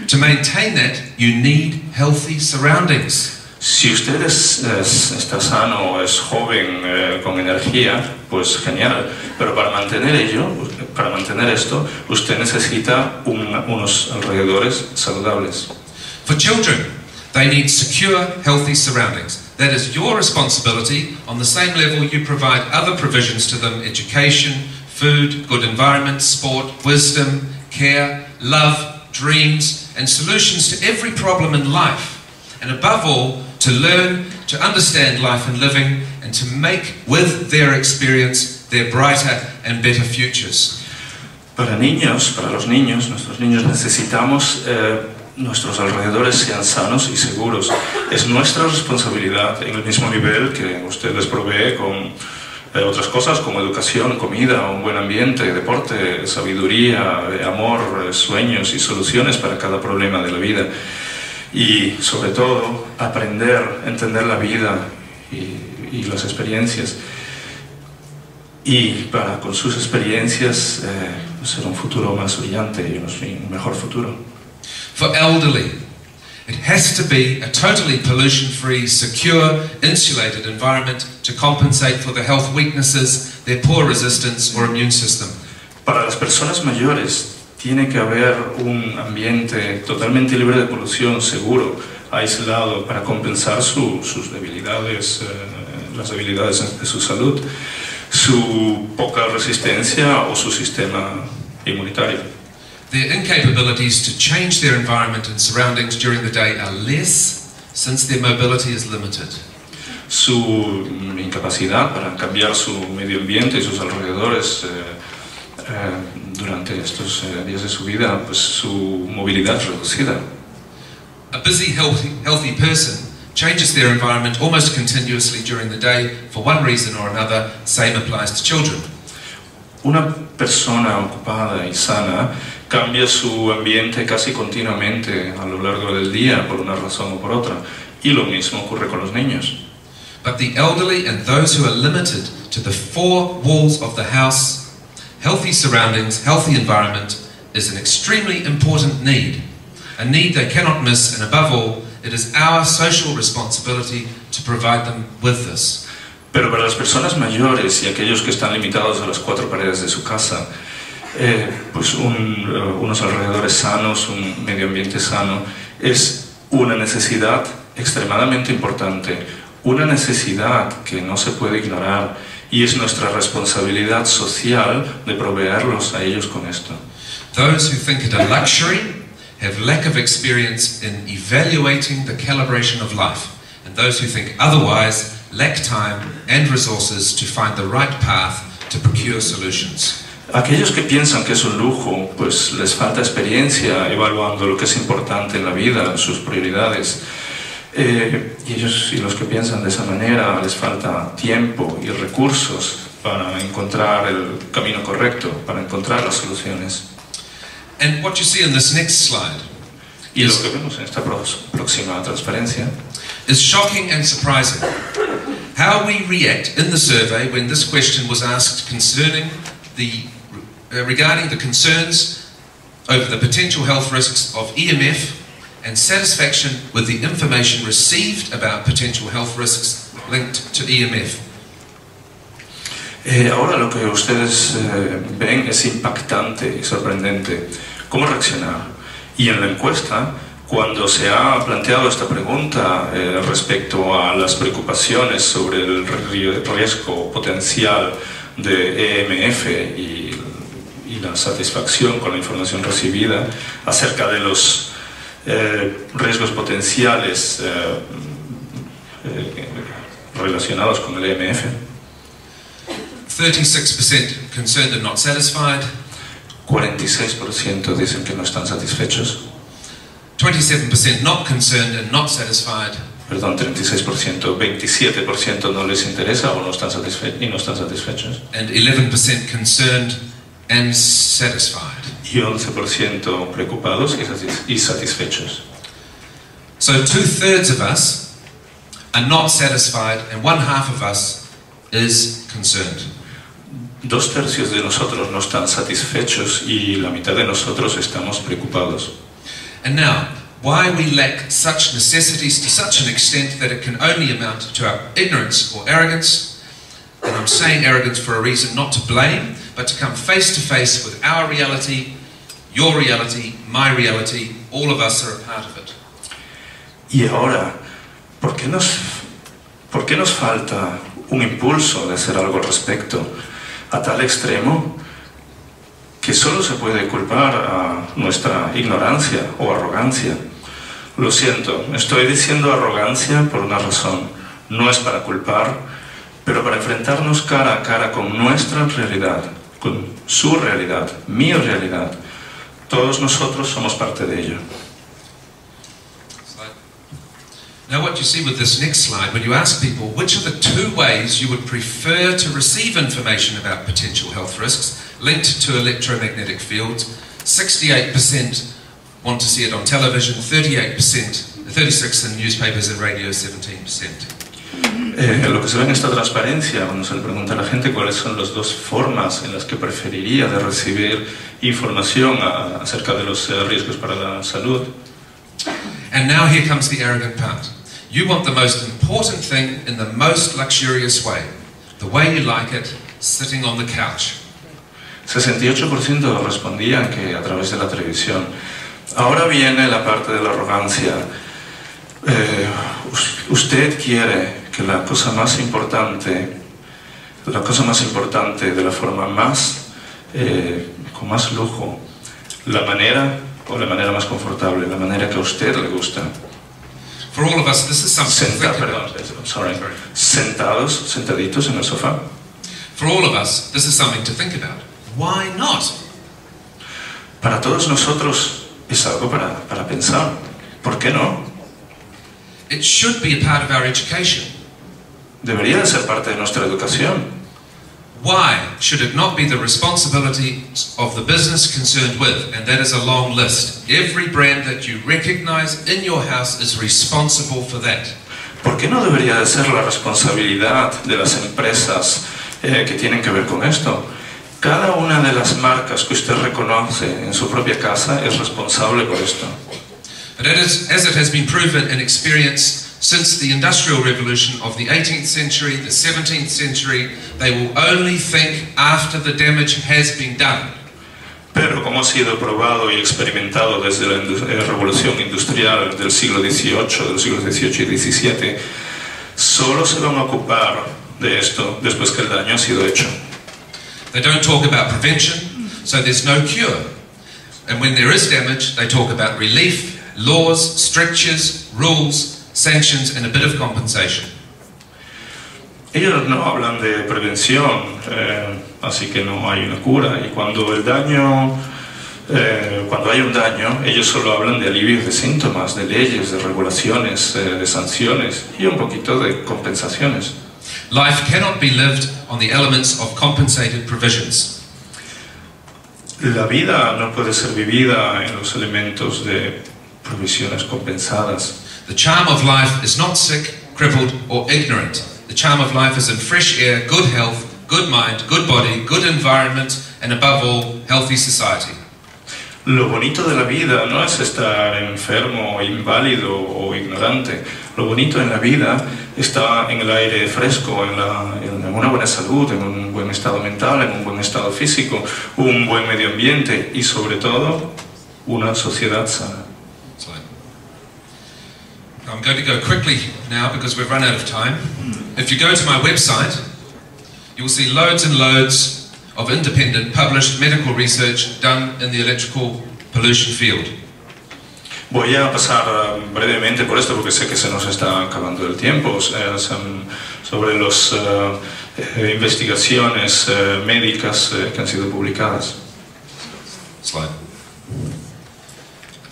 To maintain that, you need healthy surroundings. Si usted está sano, es joven, con energía, pues genial. Pero para mantener esto, usted necesita unos alrededores saludables. For children, they need secure, healthy surroundings. That is your responsibility. On the same level, you provide other provisions to them: education, food, good environment, sport, wisdom, care, love, dreams, and solutions to every problem in life. And above all, to learn, to understand life and living, and to make with their experience their brighter and better futures. Para los niños, nuestros niños necesitamos nuestros alrededores sean sanos y seguros. Es nuestra responsabilidad, en el mismo nivel que usted les provee con otras cosas como educación, comida, un buen ambiente, deporte, sabiduría, amor, sueños y soluciones para cada problema de la vida. Y sobre todo, entender la vida y las experiencias. y para con sus experiencias ser un futuro más brillante y un mejor futuro. For elderly, it has to be a totally pollution-free, secure, insulated environment to compensate for the health weaknesses, their poor resistance or immune system. Para las personas mayores tiene que haber un ambiente totalmente libre de polución, seguro, aislado, para compensar sus debilidades, las debilidades de su salud, su poca resistencia o su sistema inmunitario. Their incapabilities to change their environment and surroundings during the day are less, since their mobility is limited. Su incapacidad para cambiar su medio ambiente y sus alrededores durante estos días de su vida, pues su movilidad es reducida. A busy, healthy person changes their environment almost continuously during the day for one reason or another. Same applies to children. Una persona ocupada y sana cambia su ambiente casi continuamente a lo largo del día por una razón o por otra, y lo mismo ocurre con los niños. But the elderly and those who are limited to the four walls of the house, healthy surroundings, healthy environment is an extremely important need, a need they cannot miss, and above all, it is our social responsibility to provide them with this. Pero para las personas mayores y aquellos que están limitados a las cuatro paredes de su casa, pues unos alrededores sanos, un medio ambiente sano, es una necesidad extremadamente importante, una necesidad que no se puede ignorar, y es nuestra responsabilidad social de proveerlos a ellos con esto. Those who think it a luxury have lack of experience in evaluating the calibration of life, and those who think otherwise lack time and resources to find the right path to procure solutions. Aquellos que piensan que es un lujo, pues les falta experiencia evaluando lo que es importante en la vida, sus prioridades. Y los que piensan de esa manera les falta tiempo y recursos para encontrar el camino correcto, para encontrar las soluciones. And what you see in this next slide y lo que vemos en esta próxima transparencia is shocking and surprising. How we react in the survey when this question was asked concerning regarding the concerns over the potential health risks of EMF and satisfaction with the information received about potential health risks linked to EMF. Ahora lo que ustedes ven es impactante y sorprendente. ¿Cómo reaccionar? Y en la encuesta, cuando se ha planteado esta pregunta respecto a las preocupaciones sobre el riesgo potencial de EMF y la satisfacción con la información recibida acerca de los riesgos potenciales relacionados con el EMF, 36% concerned and not satisfied. 46% dicen que no están satisfechos. 27% not concerned and not satisfied. Perdón, 36%, 27% no les interesa o no están satisfechos. And 11% concerned and satisfied. Y 11% preocupados y satisfechos. So 2/3 of us are not satisfied and 1/2 of us is concerned. 2/3 de nosotros no están satisfechos y la mitad de nosotros estamos preocupados. And now, why we lack such necessities to such an extent that it can only amount to our ignorance or arrogance, and I'm saying arrogance for a reason, not to blame, but to come face to face with our reality, your reality, my reality, all of us are a part of it. Y ahora, ¿por qué nos falta un impulso de hacer algo al respecto a tal extremo que solo se puede culpar a nuestra ignorancia o arrogancia? Lo siento, estoy diciendo arrogancia por una razón. No es para culpar, pero para enfrentarnos cara a cara con nuestra realidad, con su realidad, mi realidad. Todos nosotros somos parte de ello. Now what you see with this next slide, when you ask people which are the 2 ways you would prefer to receive information about potential health risks linked to electromagnetic fields, 68% want to see it on television, 36% in newspapers and radio, 17%. Lo que se ve en esta transparencia, cuando se le pregunta a la gente cuáles son las dos formas en las que preferiría de recibir información acerca de los riesgos para la salud. And now here comes the arrogant part. You want the most important thing in the most luxurious way, the way you like it, sitting on the couch. 68% respondían que a través de la televisión. Ahora viene la parte de la arrogancia. Usted quiere que la cosa más importante de la forma más, con más lujo, la manera más confortable, la manera que a usted le gusta. For all of us, this is something to think about. Sentaditos en el sofá. For all of us, this is something to think about. Why not? Para todos nosotros es algo para pensar. ¿Por qué no? It should be a part of our education. Debería de ser parte de nuestra educación. Why should it not be the responsibility of the business concerned with? And that is a long list. Every brand that you recognize in your house is responsible for that. ¿Por qué no debería de ser la responsabilidad de las empresas que tienen que ver con esto? Cada una de las marcas que usted reconoce en su propia casa es responsable por esto. But as it has been proven in experience since the Industrial Revolution of the 18th century, the 17th century, they will only think after the damage has been done. Pero como ha sido probado y experimentado desde la revolución industrial del siglo XVIII, del siglo XVIII y XVII, solo se van a ocupar de esto después que el daño ha sido hecho. They don't talk about prevention, so there's no cure. And when there is damage, they talk about relief, laws, strictures, rules, sanctions, and a bit of compensation. Ellos no hablan de prevención, así que no hay una cura. Y cuando hay un daño, ellos solo hablan de alivios de síntomas, de leyes, de regulaciones, de sanciones y un poquito de compensaciones. Life cannot be lived on the elements of compensated provisions. La vida no puede ser vivida en los elementos de provisiones compensadas. The charm of life is not sick, crippled, or ignorant. The charm of life is in fresh air, good health, good mind, good body, good environment, and above all, healthy society. Lo bonito de la vida no es estar enfermo, inválido o ignorante. Lo bonito en la vida está en el aire fresco, en una buena salud, en un buen estado mental, en un buen estado físico, un buen medio ambiente y sobre todo una sociedad sana. I'm going to go quickly now because we've run out of time. If you go to my website, you will see loads and loads of independent published medical research done in the electrical pollution field. Voy a pasar brevemente por esto porque sé que se nos está acabando el tiempo. Sobre las investigaciones médicas que han sido publicadas. Slide.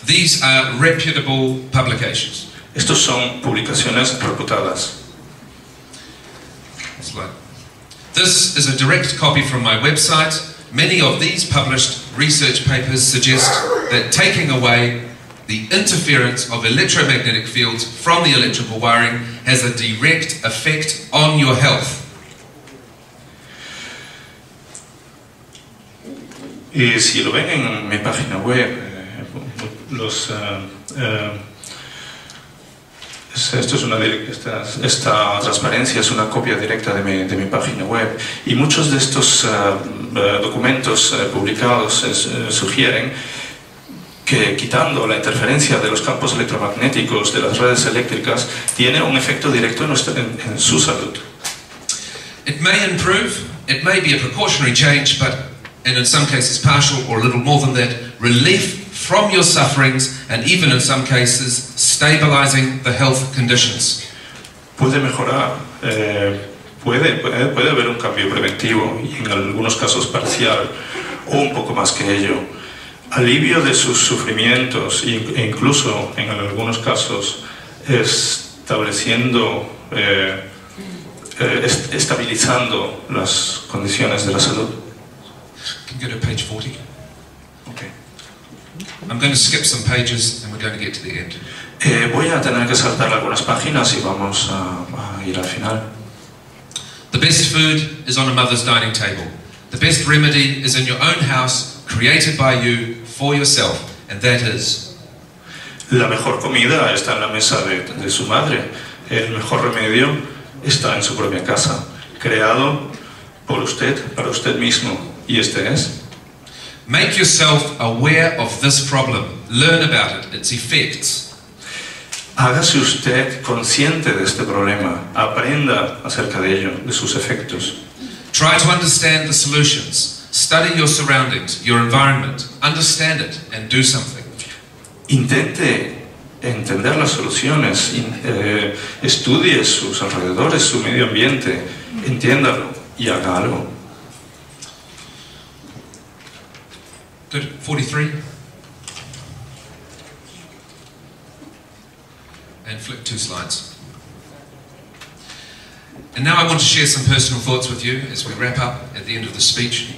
These are reputable publications. Estos son publicaciones reputadas. Slide. This is a direct copy from my website. Many of these published research papers suggest that taking away the interference of electromagnetic fields from the electrical wiring has a direct effect on your health. Y si lo ven en mi página web, esta transparencia es una copia directa de mi página web y muchos de estos documentos publicados sugieren que quitando la interferencia de los campos electromagnéticos de las redes eléctricas tiene un efecto directo en su salud. It may improve, it may be a precautionary change, and in some cases partial or a little more than that, relief from your sufferings, and even in some cases, stabilizing the health conditions. Puede mejorar, puede haber un cambio preventivo y en algunos casos parcial o un poco más que ello. Alivio de sus sufrimientos e incluso en algunos casos estabilizando las condiciones de la salud. Can you go to page 40? Okay. I'm going to skip some pages and we're going to get to the end. Voy a tener que saltar algunas páginas y vamos a ir al final. The best food is on a mother's dining table. The best remedy is in your own house, created by you for yourself, and that is. La mejor comida está en la mesa de su madre. El mejor remedio está en su propia casa, creado por usted, para usted mismo. Y este es. Make yourself aware of this problem. Learn about it, its effects. Hágase usted consciente de este problema. Aprenda acerca de ello, de sus efectos. Try to understand the solutions. Study your surroundings, your environment. Understand it and do something. Intente entender las soluciones. Estudie sus alrededores, su medio ambiente. Entiéndalo y haga algo. Good. 43. And flip 2 slides. And now I want to share some personal thoughts with you as we wrap up at the end of the speech.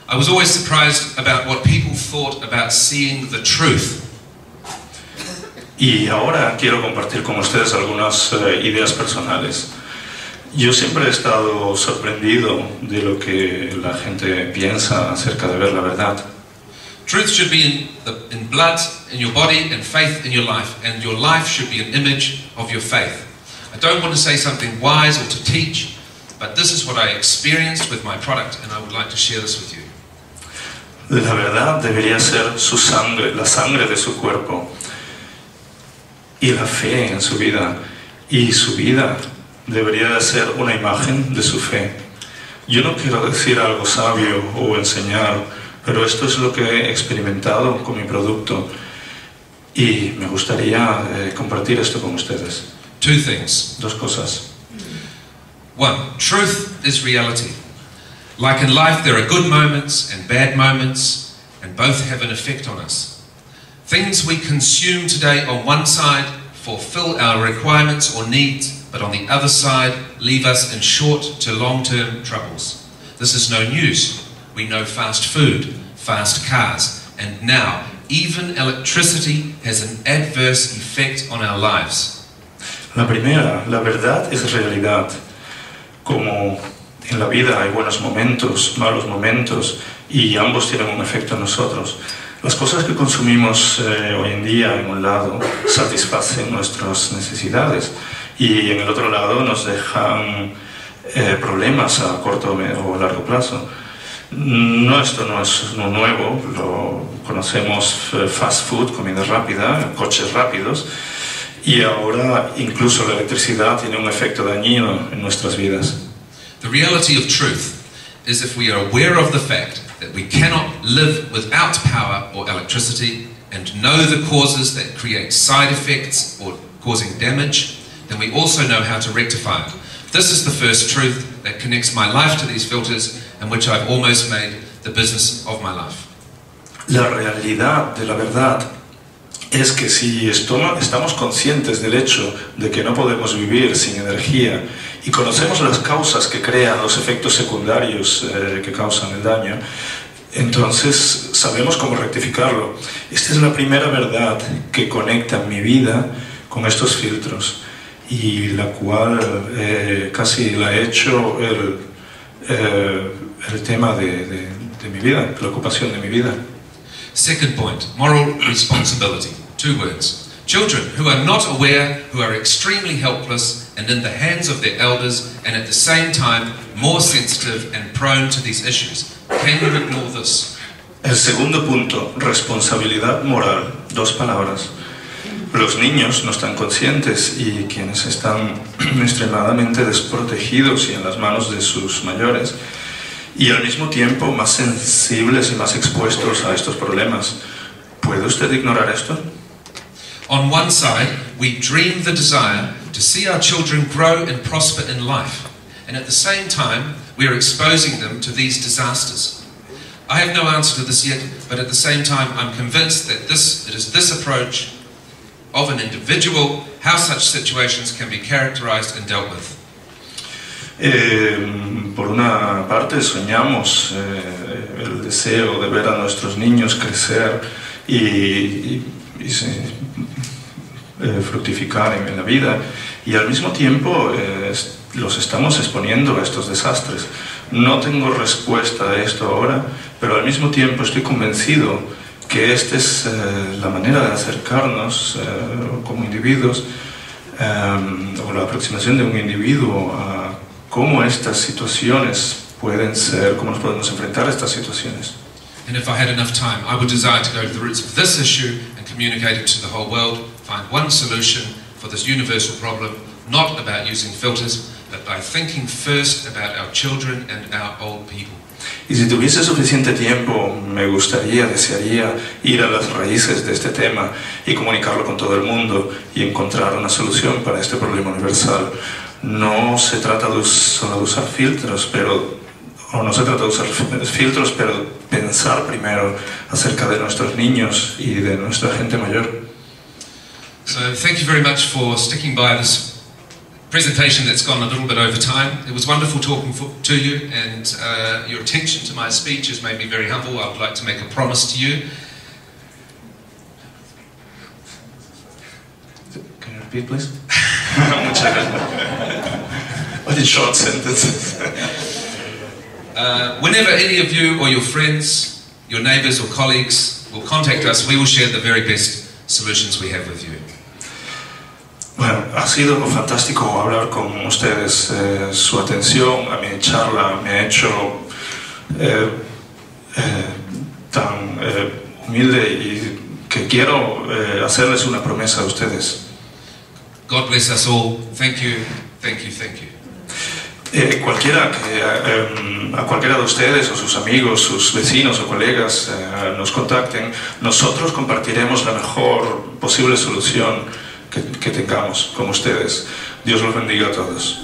I was always surprised about what people thought about seeing the truth. Y ahora quiero compartir con ustedes algunas ideas personales. Yo siempre he estado sorprendido de lo que la gente piensa acerca de ver la verdad. Truth should be in blood, in your body, and faith in your life. And your life should be an image of your faith. I don't want to say something wise or to teach, but this is what I experienced with my product, and I would like to share this with you. La verdad debería ser su sangre, la sangre de su cuerpo, y la fe en su vida. Y su vida debería de ser una imagen de su fe. Yo no quiero decir algo sabio o enseñar, pero esto es lo que he experimentado con mi producto y me gustaría compartir esto con ustedes. 2 things. 2 cosas. 1. Truth is reality. Like in life, there are good moments and bad moments, and both have an effect on us. Things we consume today on one side fulfill our requirements or needs, but on the other side leave us in short to long-term troubles. This is no news. We know fast food, fast cars, and now even electricity has an adverse effect on our lives. La primera, la verdad es realidad. Como en la vida hay buenos momentos, malos momentos, y ambos tienen un efecto en nosotros. Las cosas que consumimos hoy en día en un lado satisfacen nuestras necesidades y en el otro lado nos dejan problemas a corto o largo plazo. No, esto no es no nuevo, lo conocemos, fast food, comida rápida, coches rápidos, y ahora incluso la electricidad tiene un efecto dañino en nuestras vidas. The reality of truth is if we are aware of the fact that we cannot live without power or electricity and know the causes that create side effects or causing damage, then we also know how to rectify it. This is the first truth that connects my life to these filters and which I've almost made the business of my life. La realidad de la verdad es que si estamos conscientes del hecho de que no podemos vivir sin energía y conocemos las causas que crean los efectos secundarios que causan el daño, entonces sabemos cómo rectificarlo. Esta es la primera verdad que conecta mi vida con estos filtros y la cual casi la he hecho el tema de mi vida, la ocupación de mi vida. Second point, moral responsibility. 2 words. Children who are not aware, who are extremely helpless and in the hands of their elders and at the same time more sensitive and prone to these issues. Can you ignore this? El segundo punto, responsabilidad moral. 2 palabras. Los niños no están conscientes y quienes están extremadamente desprotegidos y en las manos de sus mayores y al mismo tiempo más sensibles y más expuestos a estos problemas. ¿Puede usted ignorar esto? On one side, we dream the desire to see our children grow and prosper in life, and at the same time, we are exposing them to these disasters. I have no answer to this yet, but at the same time, I'm convinced that it is this approach of an individual, how such situations can be characterized and dealt with. Por una parte soñamos el deseo de ver a nuestros niños crecer y fructificar en la vida, y al mismo tiempo los estamos exponiendo a estos desastres. No tengo respuesta a esto ahora, pero al mismo tiempo estoy convencido que esta es la manera de acercarnos como individuos, o la aproximación de un individuo a cómo estas situaciones pueden ser, cómo nos podemos enfrentar a estas situaciones. And if I had enough time, I would desire to go to the roots of this issue and communicate it to the whole world, find one solution for this universal problem, not about using filters, but by thinking first about our children and our old people. Y si tuviese suficiente tiempo, me gustaría, desearía ir a las raíces de este tema y comunicarlo con todo el mundo y encontrar una solución para este problema universal. No se trata solo de usar filtros, pero pensar primero acerca de nuestros niños y de nuestra gente mayor. So thank you very much for sticking by this presentation that's gone a little bit over time. It was wonderful talking to you, and your attention to my speech has made me very humble. I would like to make a promise to you. Can you repeat, please? Muchas gracias. What in short sentences? Whenever any of you or your friends, your neighbours or colleagues will contact us, we will share the very best solutions we have with you. Bueno, ha sido fantástico hablar con ustedes. Su atención a mi charla me ha hecho tan humilde y que quiero hacerles una promesa a ustedes. God bless us all. Thank you, thank you, thank you. A cualquiera de ustedes o sus amigos, sus vecinos o colegas nos contacten, nosotros compartiremos la mejor posible solución que tengamos con ustedes. Dios los bendiga a todos.